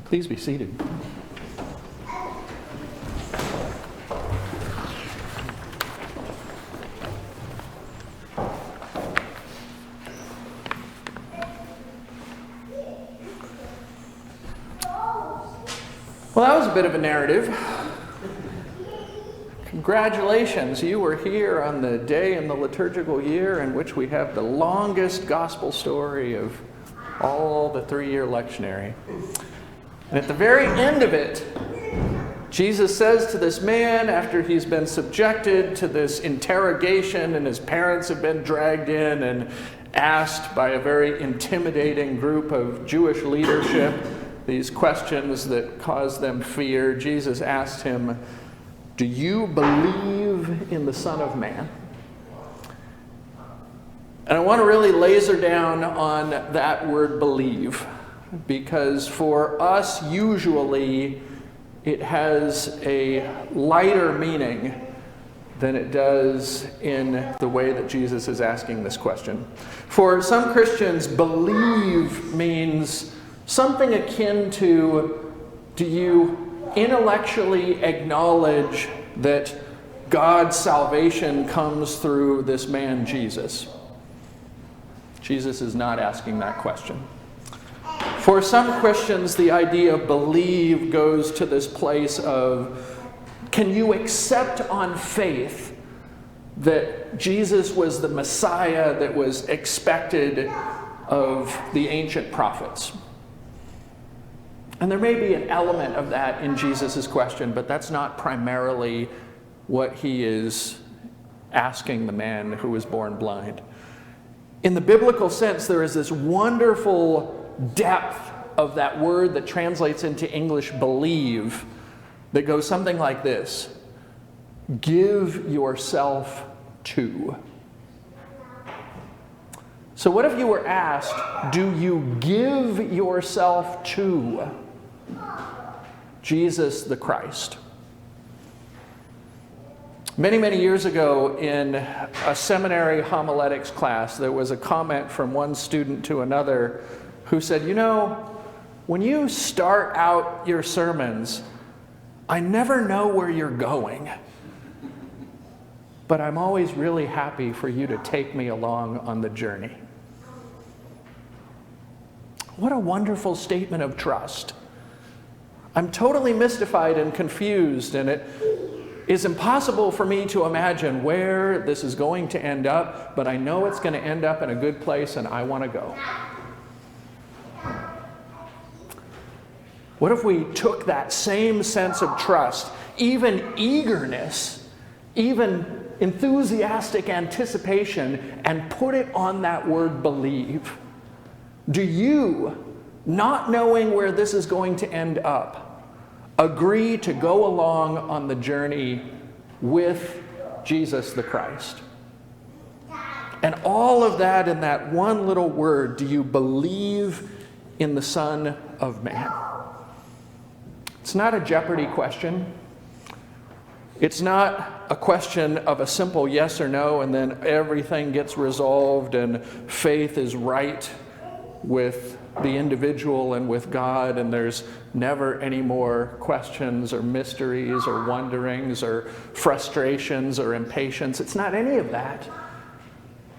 Please be seated. Well, that was a bit of a narrative. Congratulations, you were here on the day in the liturgical year in which we have the longest gospel story of all the 3-year lectionary. And at the very end of it, Jesus says to this man, after he's been subjected to this interrogation and his parents have been dragged in and asked by a very intimidating group of Jewish leadership these questions that cause them fear, Jesus asked him, "Do you believe in the Son of Man?" And I want to really laser down on that word believe, because for us, usually, it has a lighter meaning than it does in the way that Jesus is asking this question. For some Christians, believe means something akin to, do you intellectually acknowledge that God's salvation comes through this man, Jesus? Jesus is not asking that question. For some Christians, the idea of believe goes to this place of, can you accept on faith that Jesus was the Messiah that was expected of the ancient prophets? And there may be an element of that in Jesus' question, but that's not primarily what he is asking the man who was born blind. In the biblical sense, there is this wonderful depth of that word that translates into English believe that goes something like this: give yourself to. So what if you were asked, do you give yourself to Jesus the Christ? Many, many years ago in a seminary homiletics class, there was a comment from one student to another who said, you know, when you start out your sermons, I never know where you're going, but I'm always really happy for you to take me along on the journey. What a wonderful statement of trust. I'm totally mystified and confused, and it is impossible for me to imagine where this is going to end up, but I know it's going to end up in a good place, and I want to go. What if we took that same sense of trust, even eagerness, even enthusiastic anticipation, and put it on that word believe? Do you, not knowing where this is going to end up, agree to go along on the journey with Jesus the Christ? And all of that in that one little word, do you believe in the Son of Man? It's not a Jeopardy question. It's not a question of a simple yes or no and then everything gets resolved and faith is right with the individual and with God, and there's never any more questions or mysteries or wonderings or frustrations or impatience. It's not any of that.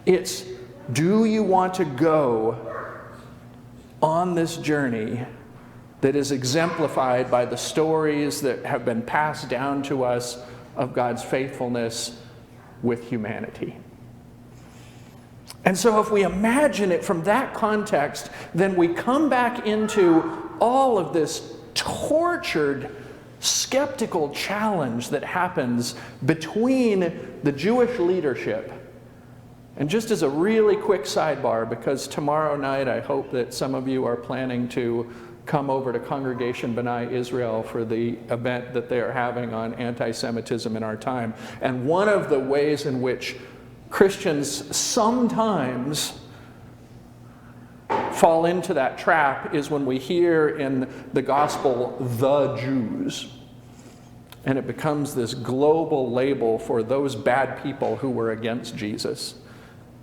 It's, do you want to go on this journey that is exemplified by the stories that have been passed down to us of God's faithfulness with humanity? And so if we imagine it from that context, then we come back into all of this tortured, skeptical challenge that happens between the Jewish leadership. And just as a really quick sidebar, because tomorrow night I hope that some of you are planning to come over to Congregation B'nai Israel for the event that they are having on anti-Semitism in our time. And one of the ways in which Christians sometimes fall into that trap is when we hear in the gospel, the Jews. And it becomes this global label for those bad people who were against Jesus.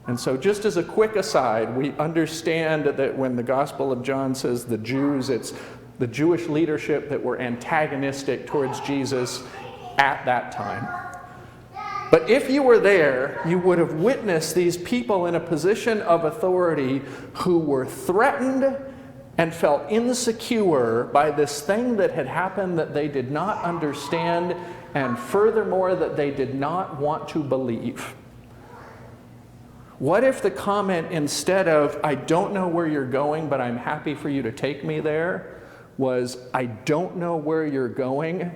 And so just as a quick aside, we understand that when the Gospel of John says the Jews, it's the Jewish leadership that were antagonistic towards Jesus at that time. But if you were there, you would have witnessed these people in a position of authority who were threatened and felt insecure by this thing that had happened that they did not understand, and furthermore, that they did not want to believe. What if the comment, instead of, "I don't know where you're going, but I'm happy for you to take me there," was, "I don't know where you're going,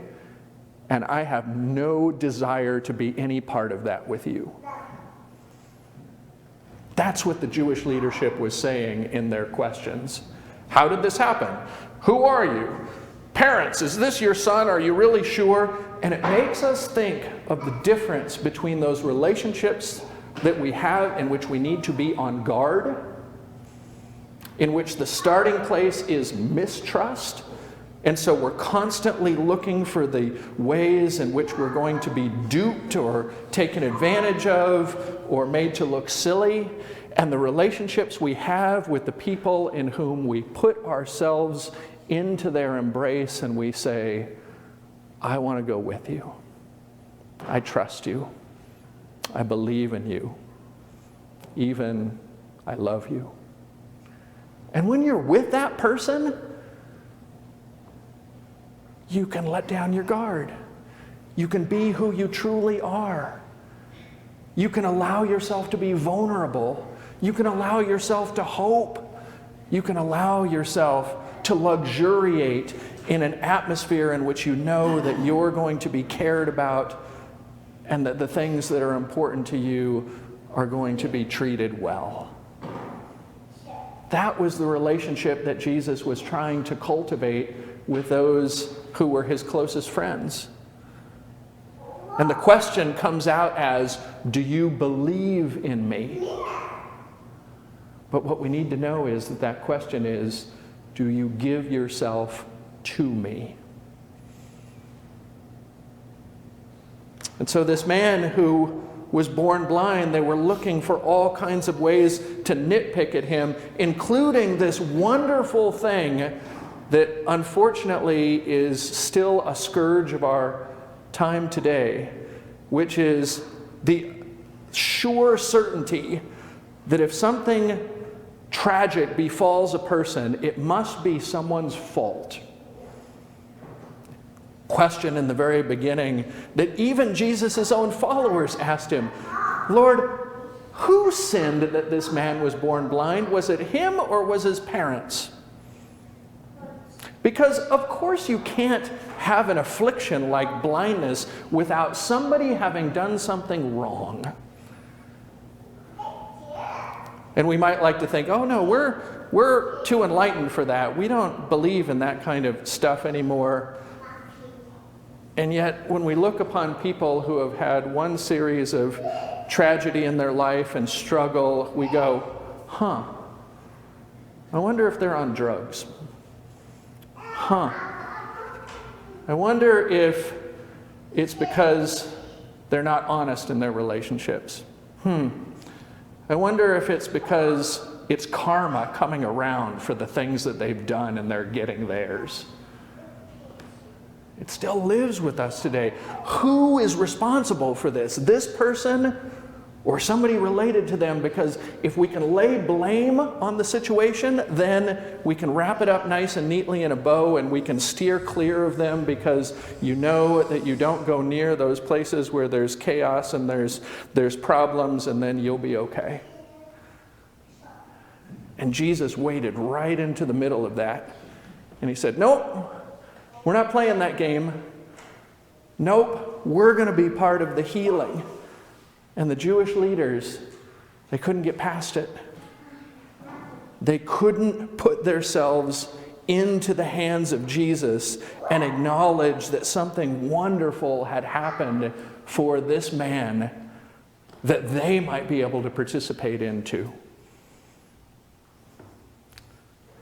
and I have no desire to be any part of that with you"? That's what the Jewish leadership was saying in their questions. How did this happen? Who are you? Parents, is this your son? Are you really sure? And it makes us think of the difference between those relationships that we have in which we need to be on guard, in which the starting place is mistrust, and so we're constantly looking for the ways in which we're going to be duped or taken advantage of or made to look silly, and the relationships we have with the people in whom we put ourselves into their embrace and we say, "I want to go with you. I trust you. I believe in you. Even I love you." And when you're with that person, you can let down your guard. You can be who you truly are. You can allow yourself to be vulnerable. You can allow yourself to hope. You can allow yourself to luxuriate in an atmosphere in which you know that you're going to be cared about and that the things that are important to you are going to be treated well. That was the relationship that Jesus was trying to cultivate with those who were his closest friends. And the question comes out as, "Do you believe in me?" But what we need to know is that that question is, "Do you give yourself to me?" And so this man who was born blind, they were looking for all kinds of ways to nitpick at him, including this wonderful thing that unfortunately is still a scourge of our time today, which is the sure certainty that if something tragic befalls a person, it must be someone's fault. Question in the very beginning that even Jesus' own followers asked him, "Lord, who sinned that this man was born blind? Was it him or was his parents?" Because of course you can't have an affliction like blindness without somebody having done something wrong. And we might like to think, "Oh no, we're too enlightened for that. We don't believe in that kind of stuff anymore." And yet, when we look upon people who have had one series of tragedy in their life and struggle, we go, "Huh, I wonder if they're on drugs. Huh, I wonder if it's because they're not honest in their relationships. I wonder if it's because it's karma coming around for the things that they've done and they're getting theirs." It still lives with us today. Who is responsible for this? This person or somebody related to them? Because if we can lay blame on the situation, then we can wrap it up nice and neatly in a bow and we can steer clear of them, because you know that you don't go near those places where there's chaos and there's problems, and then you'll be okay. And Jesus waded right into the middle of that. And he said, "Nope. We're not playing that game. Nope, we're going to be part of the healing." And the Jewish leaders, they couldn't get past it. They couldn't put themselves into the hands of Jesus and acknowledge that something wonderful had happened for this man that they might be able to participate into.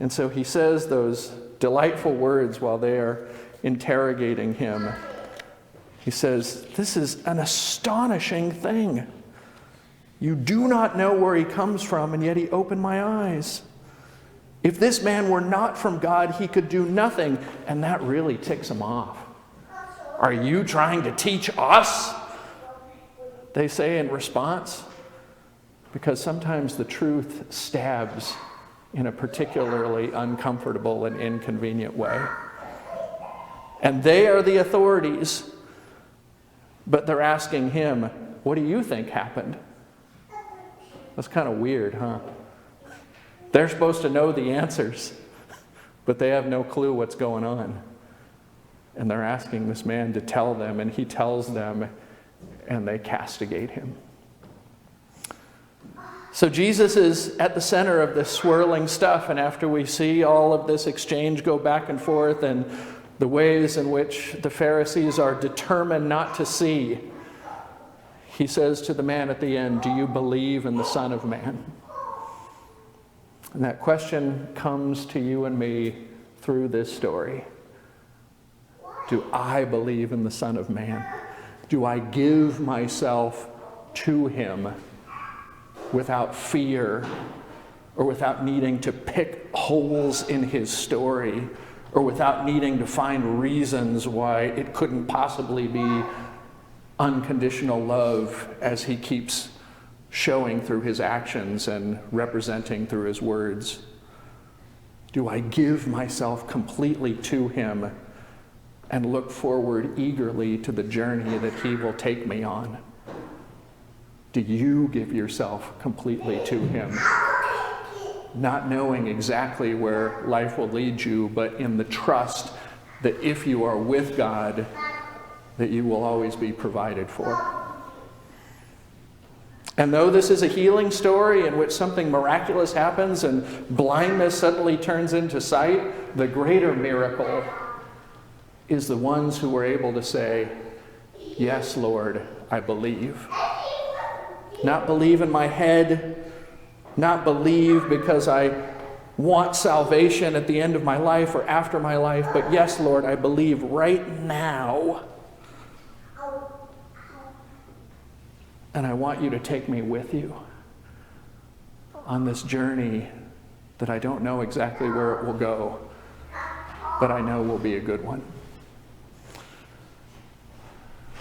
And so he says those delightful words while they are interrogating him. He says, "This is an astonishing thing. You do not know where he comes from, and yet he opened my eyes." If this man were not from God, he could do nothing. And that really ticks him off. Are you trying to teach us? They say in response. Because sometimes the truth stabs in a particularly uncomfortable and inconvenient way. And they are the authorities, but they're asking him, what do you think happened? That's kind of weird, huh? They're supposed to know the answers, but they have no clue what's going on. And they're asking this man to tell them, and he tells them, and they castigate him. So Jesus is at the center of this swirling stuff, and after we see all of this exchange go back and forth and the ways in which the Pharisees are determined not to see, he says to the man at the end, do you believe in the Son of Man? And that question comes to you and me through this story. Do I believe in the Son of Man? Do I give myself to him without fear or without needing to pick holes in his story or without needing to find reasons why it couldn't possibly be unconditional love as he keeps showing through his actions and representing through his words? Do I give myself completely to him and look forward eagerly to the journey that he will take me on? Do you give yourself completely to him, not knowing exactly where life will lead you, but in the trust that if you are with God, that you will always be provided for? And though this is a healing story in which something miraculous happens and blindness suddenly turns into sight, the greater miracle is the ones who were able to say, yes, Lord, I believe. Not believe in my head, not believe because I want salvation at the end of my life or after my life, but yes, Lord, I believe right now. And I want you to take me with you on this journey that I don't know exactly where it will go, but I know will be a good one.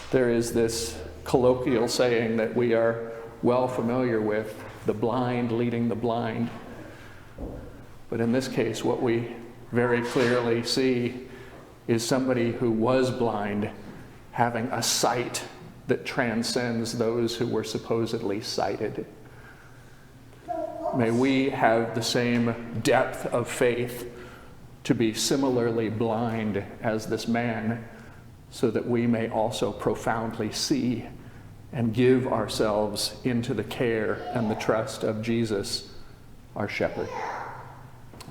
There is this colloquial saying that we are well familiar with, the blind leading the blind. But in this case, what we very clearly see is somebody who was blind having a sight that transcends those who were supposedly sighted. May we have the same depth of faith to be similarly blind as this man, so that we may also profoundly see and give ourselves into the care and the trust of Jesus, our shepherd.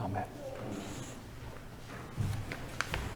Amen.